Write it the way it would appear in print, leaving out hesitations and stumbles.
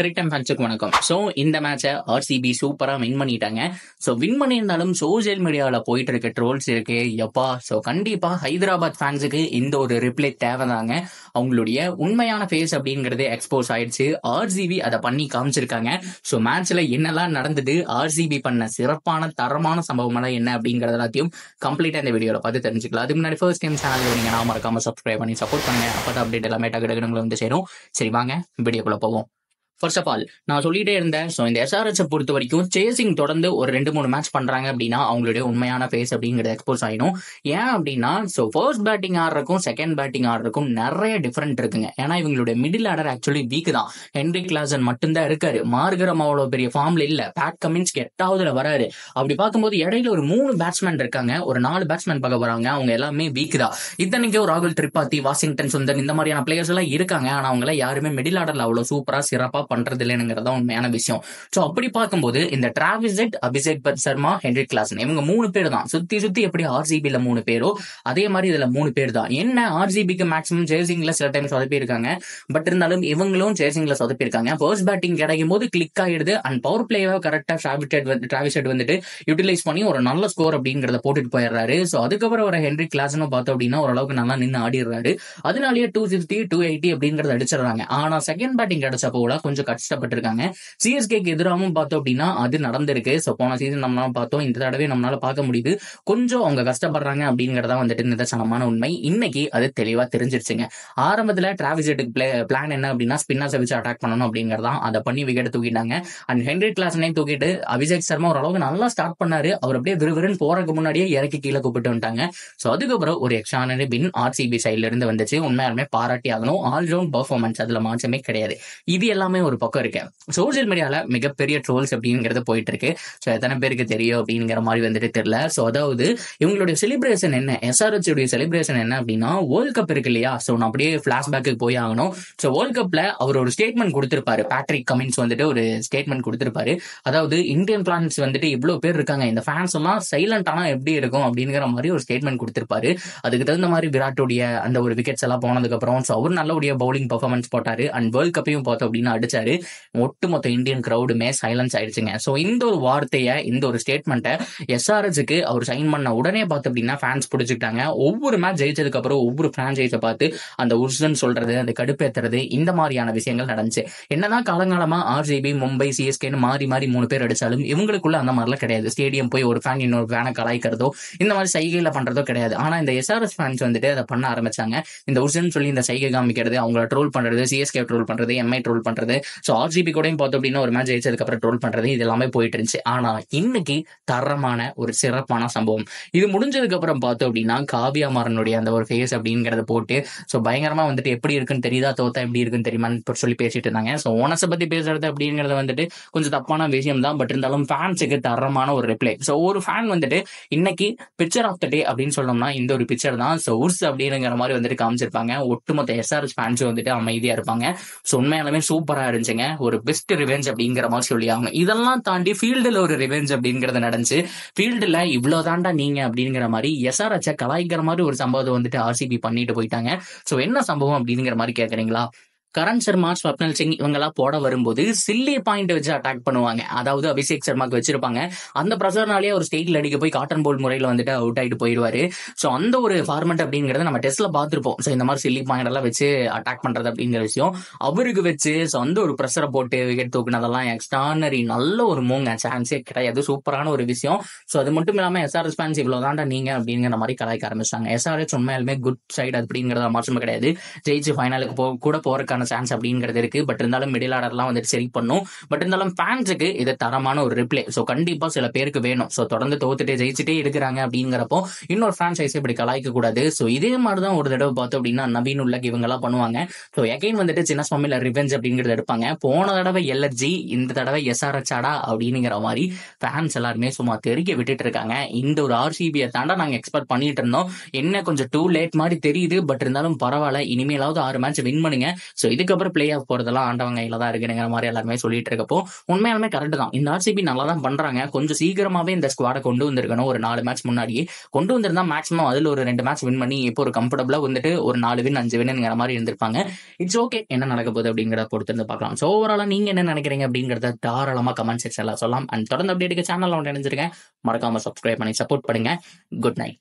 கிரிக் time ஃபேன்ஸுக்கு வணக்கம். So இந்த மேட்சை ஆர்சிபி சூப்பராக வின் பண்ணிட்டாங்க. ஸோ வின் பண்ணியிருந்தாலும் சோசியல் மீடியாவில் போயிட்டு இருக்க ட்ரோல்ஸ் இருக்கு எப்பா. ஸோ கண்டிப்பாக ஹைதராபாத் ஃபேன்ஸுக்கு இந்த ஒரு ரிப்ளை தேவைதாங்க. அவங்களுடைய உண்மையான ஃபேஸ் அப்படிங்கிறது எக்ஸ்போஸ் ஆயிடுச்சு. ஆர்சிபி அதை பண்ணி காமிச்சிருக்காங்க. ஸோ மேட்ச்ல என்னெல்லாம் நடந்தது, ஆர்சிபி பண்ண சிறப்பான தரமான சம்பவமெல்லாம் என்ன அப்படிங்கிறது எல்லாத்தையும் கம்ப்ளீட்டாக இந்த வீடியோவில் பார்த்து தெரிஞ்சுக்கலாம். அதுக்கு முன்னாடி ஃபர்ஸ்ட் டைம் சேனல் நீங்கள் நான் மறக்காம சப்ஸ்கிரைப் பண்ணி சப்போர்ட் பண்ணுங்க. அப்போ தான் அப்டேட் எல்லாமே டக்கு வந்து சேரும். சரி வாங்க வீடியோக்குள்ள போவோம். ஃபர்ஸ்ட் ஆஃப் ஆல் நான் சொல்லிட்டே இருந்தேன். ஸோ இந்த எஸ்ஆர்எச் பொறுத்த வரைக்கும் சேசிங் தொடர்ந்து ஒரு 2-3 மேட்ச் பண்றாங்க அப்படின்னா அவங்களுடைய உண்மையான ஃபேஸ் அப்படிங்கிறது எக்ஸ்போஸ் ஆயிடும். ஏன் அப்படின்னா ஸோ ஃபர்ஸ்ட் பேட்டிங் ஆடுறக்கும் செகண்ட் பேட்டிங் ஆடுறக்கும் நிறைய டிஃபரெண்ட் இருக்குங்க. ஏன்னா இவங்களுடைய மிடில் ஆர்டர் ஆக்சுவலி வீக் தான். ஹென்ரி கிளாசன் மட்டும்தான் இருக்காரு. மார்கரம் அவ்வளோ பெரிய ஃபார்ம்ல இல்ல. பேட் கமின்ஸ் 8ஆவதுல வராரு. அப்படி பார்க்கும்போது இடையில ஒரு 3 பேட்ஸ்மேன் இருக்காங்க, ஒரு 4 பேட்ஸ்மேன் பார்க்க போறாங்க. அவங்க எல்லாமே வீக் தான். இத்தனைக்கும் ராகுல் திரிபாதி, வாஷிங்டன் சுந்தர் இந்த மாதிரியான பிளேயர்ஸ் எல்லாம் இருக்காங்க. ஆனா அவங்க எல்லாம் யாருமே மிடில் ஆர்டர்ல அவ்வளவு சூப்பரா சிறப்பா பண்றது இல்லைங்கிறதா உண்மையான விஷயம். சோ அப்படி பார்க்கும்போது இந்த Travis head, Abhishek Sharma, Henry Klaasen இவங்க 3 பேர் தான். சுத்தி எப்படி ஆர்சிபில 3 பேரோ அதே மாதிரி இதுல 3 பேர் தான். என்ன ஆர்சிபிக்கு மேக்ஸிமம் சேசிங்ல சில டைம் சொதப்பி இருக்காங்க. பட் இருந்தாலும் இவங்களும் சேசிங்ல சொதப்பி இருக்காங்க. ஃபர்ஸ்ட் பேட்டிங் கிடைக்கும் போது கிளிக் ஆயிடுது. அண்ட் பவர் பிளேவை கரெக்டா டிராவிஸ் ஹெட் வந்துட்டு யூட்டிலைஸ் பண்ணி ஒரு நல்ல ஸ்கோர் அப்படிங்கறத போட்டுட்டு போயிடுறாரு. சோ அதுக்கப்புறம் ஒரு ஹென்ரி கிளாசனும் பார்த்தோம் அப்படின்னா ஓரளவுக்கு நல்லா நின்று ஆடிடுறாரு. அதனாலேயே 250, 280 அப்படிங்கறத அடிச்சிடறாங்க. ஆனா செகண்ட் பேட்டிங் கிடைச்ச போல கொஞ்சம் கஷ்டப்பட்டிருக்காங்க. சிஎஸ்கேக்கு எதிராகவும் பார்த்தோம் அப்படின்னா அது நடந்திருக்கு. சோ போன சீசன் நம்மளால பார்த்தோம், இந்த தடவை நம்மளால பார்க்க முடியுது. கொஞ்சம் அவங்க கஷ்டப்படுறாங்க அப்படிங்கறதா வந்துட்டு நிதர்சனமான உண்மை. இன்னைக்கு அது தெளிவா தெரிஞ்சிருச்சுங்க. ஆரம்பத்துல டிராவிஸ் ஹெட்டுக்கு பிளான் என்ன அப்படின்னா ஸ்பின்னர்ஸை வச்சு அட்டாக் பண்ணணும் அப்படிங்கறதான். அதை பண்ணி விக்கெட் தூக்கிட்டாங்க. அண்ட் ஹென்ரி கிளாசனையும் தூக்கிட்டு அபிஷேக் சர்மா ஓரளவுக்கு நல்லா ஸ்டார்ட் பண்ணாரு. அவர் அப்படியே விறுவிறுன்னு போறதுக்கு முன்னாடியே இறக்கி கீழே கூப்பிட்டு வந்துட்டாங்க. சோ அதுக்கப்புறம் ஒரு எக்ஸ்ட்ரானரி வின் ஆர்சிபி சைட்ல இருந்து வந்துச்சு. உண்மையாலுமே பாராட்டி ஆகணும். ஆல்ரவுண்ட் பெர்ஃபார்மன்ஸ், அதுல மாற்றமே கிடையாது. இது எல்லாமே ஒரு பக்கம் இருக்கு. சோசியல் மீடியால மிகப்பெரிய ட்ரோல்ஸ் அப்படிங்கிறது போயிட்டு இருக்கு. ஸோ எத்தனை பேருக்கு தெரியும் அப்படிங்கிற மாதிரி வந்துட்டு தெரியல. ஸோ அதாவது இவங்களுடைய செலிப்ரேஷன் என்ன, எஸ்ஆர்எச் உடைய செலிப்ரேஷன் என்ன அப்படின்னா வேர்ல்ட் கப் இருக்கு இல்லையா. ஸோ நான் அப்படியே பிளாஷ்பேக்கு போய் ஆகணும். ஸோ வேர்ல்ட் கப்ல அவர் ஒரு ஸ்டேட்மெண்ட் கொடுத்திருப்பாரு. பேட்ரிக் கமின்ஸ் வந்துட்டு ஒரு ஸ்டேட்மெண்ட் கொடுத்திருப்பாரு. அதாவது இந்தியன் பிளான்ஸ் வந்துட்டு இவ்வளவு பேர் இருக்காங்க, இந்த ஃபேன்ஸ் எல்லாம் சைலண்ட் ஆனா எப்படி இருக்கும் அப்படிங்கிற மாதிரி ஒரு ஸ்டேட்மெண்ட் கொடுத்திருப்பாரு. அதுக்கு தகுந்த மாதிரி விராட்டுடைய அந்த ஒரு விக்கெட்ஸ் எல்லாம் போனதுக்கு அப்புறம் ஸோ அவர் நல்லபடியா பவுலிங் பர்ஃபார்மன்ஸ் போட்டாரு. அண்ட் வேர்ல்ட் கப்பையும் பார்த்தோம் அப்படின்னா அடிச்சாரு. ஒட்டுமொத்த இந்தியன் கிரௌடுமே சைலன்ஸ் ஆயிடுச்சுங்க. சோ இந்த ஒரு வார்த்தையை, இந்த ஒரு ஸ்டேட்மெண்ட்டை எஸ்ஆர்எச்சுக்கு அவர் சைன் பண்ண உடனே பார்த்து அப்படின்னா ஃபேன்ஸ் பிடிச்சிக்கிட்டாங்க. ஒவ்வொரு மேட்ச் ஜெயிச்சதுக்கு அப்புறம் ஒவ்வொரு பிரான்சைஸை பார்த்து அந்த உர்சன் சொல்றது, அந்த கடுப்பேத்துறது, இந்த மாதிரியான விஷயங்கள் நடந்துச்சு. என்னதான் காலங்காலமா ஆர்சிபி, மும்பை, சிஎஸ்கேன்னு மாறி 3 பேர் அடிச்சாலும் இவங்களுக்குள்ள அந்த மாதிரிலாம் கிடையாது. ஸ்டேடியம் போய் ஒரு ஃபேன் இன்னொரு ஃபேனை கலாய்க்கிறதோ இந்த மாதிரி சைகையில பண்றதோ கிடையாது. ஆனா இந்த எஸ்ஆர்எஸ் ஃபேன்ஸ் வந்துட்டு அதை பண்ண ஆரம்பிச்சாங்க. இந்த உர்சன் சொல்லி இந்த சைகை காமிக்கிறது, அவங்கள ட்ரோல் பண்றது, சிஎஸ்கே ட்ரோல் பண்றது, எம்ஐ ட்ரோல் பண்றது, ஸோ ஆர்சிபி கூட பார்த்தோம் அப்படின்னா ஒரு மேட்ச் ஜெயிச்சதுக்கு அப்புறம் ட்ரோல் பண்றது, இது எல்லாமே போயிட்டு இருந்துச்சு. ஆனா இன்னைக்கு தரமான ஒரு சிறப்பான சம்பவம். இது முடிஞ்சதுக்கு அப்புறம் பார்த்தோம் அப்படின்னா காவியா மாறனுடைய அந்த ஒரு ஃபேஸ் அப்படிங்கறத போட்டு ஸோ பயங்கரமா வந்துட்டு எப்படி இருக்குன்னு தெரியுதா, தோத்தா எப்படி இருக்குன்னு தெரியுமான்னு சொல்லி பேசிட்டு இருந்தாங்க. ஸோ ஓனஸை பத்தி பேசுறது அப்படிங்கறது வந்துட்டு கொஞ்சம் தப்பான விஷயம் தான். பட் இருந்தாலும் ஃபேன்ஸுக்கு தரமான ஒரு ரிப்ளை. ஸோ ஒரு ஃபேன் வந்துட்டு இன்னைக்கு பிக்சர் ஆஃப் த டே அப்படின்னு சொல்லணும்னா இந்த ஒரு பிக்சர் தான். ஸோ உர்ஸ் அப்படிங்கிற மாதிரி வந்துட்டு காமிச்சிருப்பாங்க. ஒட்டுமொத்த எஸ்ஆர்எஸ் ஃபேன்ஸ் வந்துட்டு அமைதியா இருப்பாங்க. ஸோ உண்மையாலுமே சூப்பரா இருந்துச்சுங்க. ஒரு பெஸ்ட் ரிவெஞ்ச் அப்படிங்கிற மாதிரி சொல்லியாங்க. இதெல்லாம் தாண்டி ஃபீல்டுல ஒரு ரிவெஞ்ச் அப்படிங்கறது நடந்துச்சு. ஃபீல்டுல இவ்வளவு தாண்டா நீங்க அப்படிங்கிற மாதிரி எஸ்ஆர்எச்சை கலாய்க்கிற மாதிரி ஒரு சம்பவத்தை வந்துட்டு ஆர்சிபி பண்ணிட்டு போயிட்டாங்க. சோ என்ன சம்பவம் அப்படிங்கிற மாதிரி கேக்குறீங்களா? கரண் சர்மா, ஸ்வப்னல் சிங் இவங்கெல்லாம் போட வரும்போது சில்லி பாயிண்ட் வச்சு அட்டாக் பண்ணுவாங்க. அதாவது அபிஷேக் சர்மாக்கு வச்சிருப்பாங்க. அந்த ப்ரெஷர்னாலேயே ஒரு ஸ்டேட்ல அடிக்க போய் காட்டன் போல் முறையில் வந்துட்டு அவுட் ஆயிட்டு போயிடுவாரு. ஸோ அந்த ஒரு ஃபார்மெட் அப்படிங்கறத நம்ம டெஸ்ட்ல பார்த்துருப்போம். ஸோ இந்த மாதிரி சில்லி பாயிண்ட் எல்லாம் வச்சு அட்டாக் பண்றது அப்படிங்கிற விஷயம் அவருக்கு வச்சு ஸோ அந்த ஒரு ப்ரெஷரை போட்டு விக்கெட் தூக்குனதெல்லாம் எக்ஸ்ட்ரானரி நல்ல ஒரு மூங்க, சான்ஸே கிடையாது. சூப்பரான ஒரு விஷயம். ஸோ அது மட்டும் இல்லாம எஸ்ஆர்எஸ் ஃபேன்ஸ் இவ்வளவு தாண்டா நீங்க அப்படிங்கிற மாதிரி கலாய்க்க ஆரம்பிச்சாங்க. எஸ்ஆர்எஸ் உண்மையாலுமே குட் சைடு அப்படிங்கறத மாற்றமே கிடையாது. ஜெயிச்சு ஃபைனலுக்கு கூட போறதுக்கான சான்ஸ் அப்படிங்கிறது இருக்கு. பட் இருந்தாலும் மிடில் ஆர்டர்லாம் வந்துட்டு சரி பண்ணும். பட் இருந்தாலும் ஃபேன்ஸுக்கு இது தரமான ஒரு ரிப்ளை. ஸோ கண்டிப்பா சில பேருக்கு வேணும். ஸோ தொடர்ந்து தோத்துட்டே ஜெயிச்சுட்டே இருக்கிறாங்க அப்படிங்கிறப்போ இன்னொரு ஃபிரான்சைஸ் இப்படி கலாய்க்க கூடாது. ஸோ இதே மாதிரிதான் ஒரு தடவை பார்த்தோம் அப்படின்னா நவீன் உலக் இவங்க எல்லாம் பண்ணுவாங்க. ஸோ எகைன் வந்துட்டு சின்ன சுவாமியில ரிவெஞ்ச் அப்படிங்கிறது எடுப்பாங்க. போன தடவை எல்எர்ஜி, இந்த தடவை எஸ்ஆர்எச்ஆடா அப்படிங்கிற மாதிரி ஃபேன்ஸ் எல்லாருமே சும்மா தெறிக்க விட்டுட்டு இருக்காங்க. இந்த ஒரு ஆர்சிபியை தாண்டா நாங்க எக்ஸ்பெக்ட் பண்ணிட்டு இருந்தோம். என்ன கொஞ்சம் டூ லேட் மாதிரி தெரியுது. பட் இருந்தாலும் பரவாயில்ல, இனிமேலாவது 6 மேட்ச் வின் பண்ணுங்க. ஸோ இதுக்கப்புறம் பிளே ஆஃப் போறதெல்லாம் ஆண்டவன் கையில தான் இருக்குங்கிற மாதிரி எல்லாருமே சொல்லிட்டு இருக்கப்போ உண்மையாலுமே கரெக்ட் தான். இந்த ஆர்சிபி நல்லா தான் பண்றாங்க. கொஞ்சம் சீக்கிரமாவே இந்த ஸ்குவாடை கொண்டு வந்திருக்கணும். ஒரு 4 மேட்ச் முன்னாடியே கொண்டு வந்திருந்தா மேக்ஸிமம் அதுல ஒரு 2 மேட்ச் வின் பண்ணி இப்போ ஒரு கம்ஃபர்டபுளா வந்துட்டு ஒரு 4 வின் 5 வின்ங்கிற மாதிரி இருந்திருப்பாங்க. இட்ஸ் ஓகே, என்ன நடக்க போகுது அப்படிங்கிறத பொறுத்து இருந்து பார்க்கலாம். ஸோ ஓவராலா நீங்க என்ன நினைக்கிறீங்க அப்படிங்கிறத தாராளமா கமெண்ட் செக்ஷன்ல சொல்லலாம். அண்ட் தொடர்ந்து அப்டேட்டுக்கு சேனல் நினைச்சிருக்கேன். மறக்காம சப்ஸ்கிரைப் பண்ணி சப்போர்ட் பண்ணுங்க. Good night.